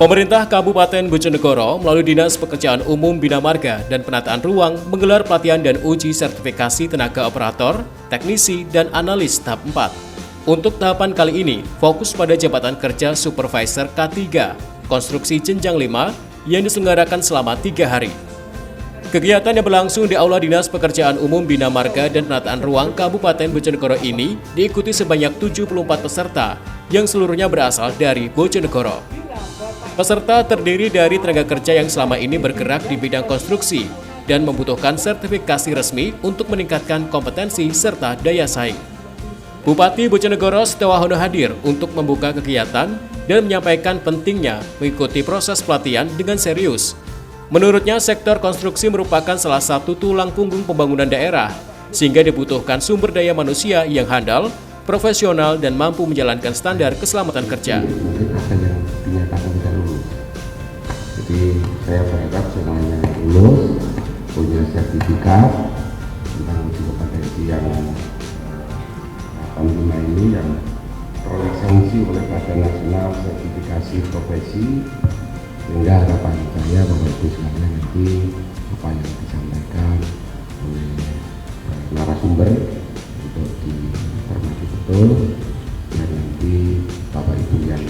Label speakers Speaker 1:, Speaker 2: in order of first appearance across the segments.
Speaker 1: Pemerintah Kabupaten Bojonegoro melalui Dinas Pekerjaan Umum Bina Marga dan Penataan Ruang menggelar pelatihan dan uji sertifikasi tenaga operator, teknisi, dan analis tahap 4. Untuk tahapan kali ini, fokus pada jabatan kerja Supervisor K3, konstruksi jenjang 5 yang diselenggarakan selama 3 hari. Kegiatan yang berlangsung di Aula Dinas Pekerjaan Umum Bina Marga dan Penataan Ruang Kabupaten Bojonegoro ini diikuti sebanyak 74 peserta yang seluruhnya berasal dari Bojonegoro. Peserta terdiri dari tenaga kerja yang selama ini bergerak di bidang konstruksi dan membutuhkan sertifikasi resmi untuk meningkatkan kompetensi serta daya saing. Bupati Bojonegoro Setiawahono hadir untuk membuka kegiatan dan menyampaikan pentingnya mengikuti proses pelatihan dengan serius. Menurutnya, sektor konstruksi merupakan salah satu tulang punggung pembangunan daerah, sehingga dibutuhkan sumber daya manusia yang handal, profesional, dan mampu menjalankan standar keselamatan kerja.
Speaker 2: Mungkin ada yang dinyatakan tidak lulus. Jadi saya berharap semuanya lulus, punya sertifikat tentang uji kompetensi yang ini yang terlisensi oleh Badan Nasional Sertifikasi Profesi, sehingga harapan saya Bapak Ibu sekalian nanti apa yang disampaikan oleh narasumber untuk dicermati betul, dan nanti Bapak Ibu yang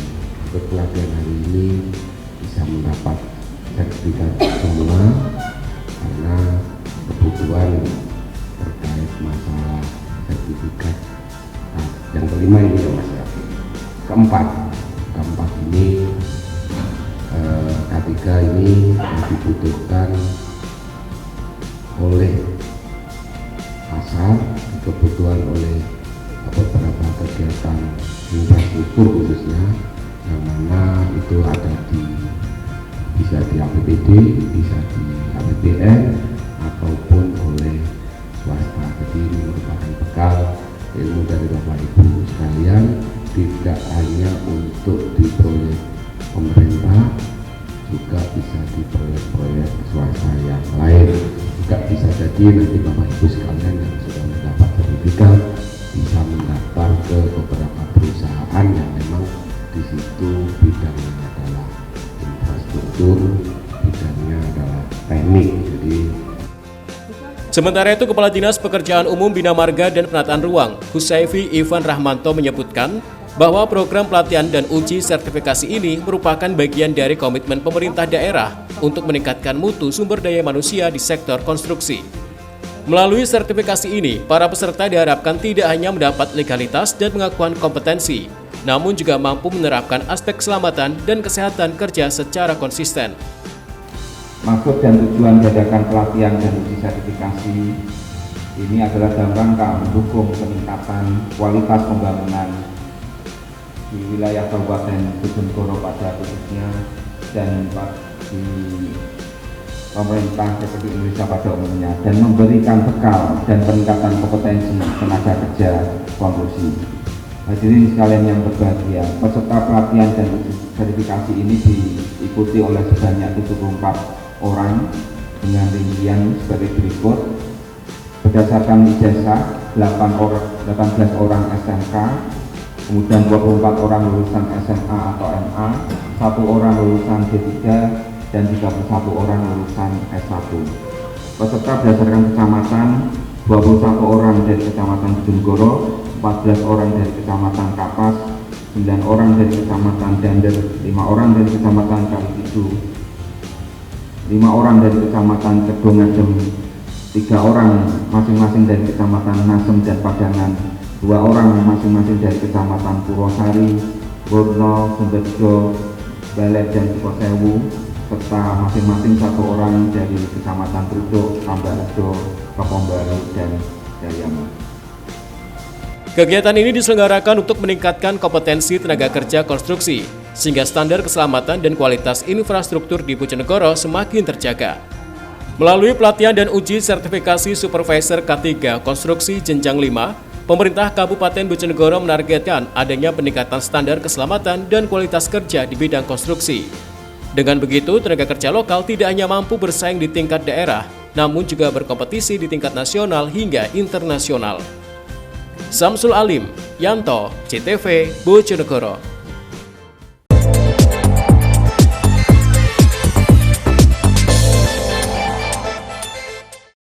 Speaker 2: ikut pelatihan hari ini bisa mendapat sertifikat semua, karena kebutuhan terkait masalah sertifikat yang kelima ini ya Mas ya. Keempat ini K3 ini yang dibutuhkan oleh pasar, kebutuhan oleh beberapa kegiatan infrastruktur khususnya, yang mana itu ada bisa di APBD, bisa di APBN ataupun oleh swasta. Jadi ini merupakan bekal ilmu dari Bapak Ibu sekalian, tidak hanya untuk di proyek pemerintah, juga bisa di proyek-proyek swasta yang lain. Juga bisa jadi nanti Bapak Ibu sekalian yang sudah mendapat sertifikat bisa mendaftar ke beberapa perusahaan yang memang di situ bidangnya adalah infrastruktur, bidangnya adalah teknik. Jadi
Speaker 1: sementara itu, Kepala Dinas Pekerjaan Umum Bina Marga dan Penataan Ruang, Husayfi Ivan Rahmanto menyebutkan bahwa program pelatihan dan uji sertifikasi ini merupakan bagian dari komitmen pemerintah daerah untuk meningkatkan mutu sumber daya manusia di sektor konstruksi. Melalui sertifikasi ini, para peserta diharapkan tidak hanya mendapat legalitas dan pengakuan kompetensi, namun juga mampu menerapkan aspek keselamatan dan kesehatan kerja secara konsisten.
Speaker 3: Maksud dan tujuan diadakan pelatihan dan uji sertifikasi ini adalah dalam rangka mendukung peningkatan kualitas pembangunan di wilayah Kabupaten Bojonegoro pada khususnya dan di pemerintah Republik Indonesia pada umumnya, dan memberikan bekal dan peningkatan kompetensi tenaga kerja konstruksi. Hadirin sekalian yang berbahagia, peserta pelatihan dan uji sertifikasi ini diikuti oleh sebanyak 74 orang dengan rincian sebagai berikut. Berdasarkan ijazah 18 orang SMK, kemudian 24 orang lulusan SMA atau MA, 1 orang lulusan D3, dan 31 orang lulusan S1. Peserta berdasarkan kecamatan, 21 orang dari Kecamatan Bojonegoro, 14 orang dari Kecamatan Kapas, 9 orang dari Kecamatan Dander, 5 orang dari Kecamatan Kalikidu, 5 orang dari Kecamatan Kedongadem, 3 orang masing-masing dari Kecamatan Nasem dan Padangan, 2 orang masing-masing dari Kecamatan Purwosari, Borno, Sumberjo, Balet, dan Sukosewu, serta masing-masing 1 orang dari Kecamatan Truduk, Tambarjo, Kepombaru, dan Dayamu.
Speaker 1: Kegiatan ini diselenggarakan untuk meningkatkan kompetensi tenaga kerja konstruksi, sehingga standar keselamatan dan kualitas infrastruktur di Bojonegoro semakin terjaga. Melalui pelatihan dan uji sertifikasi Supervisor K3 Konstruksi Jenjang 5, pemerintah Kabupaten Bojonegoro menargetkan adanya peningkatan standar keselamatan dan kualitas kerja di bidang konstruksi. Dengan begitu, tenaga kerja lokal tidak hanya mampu bersaing di tingkat daerah, namun juga berkompetisi di tingkat nasional hingga internasional. Samsul Alim, Yanto, CTV, Bojonegoro.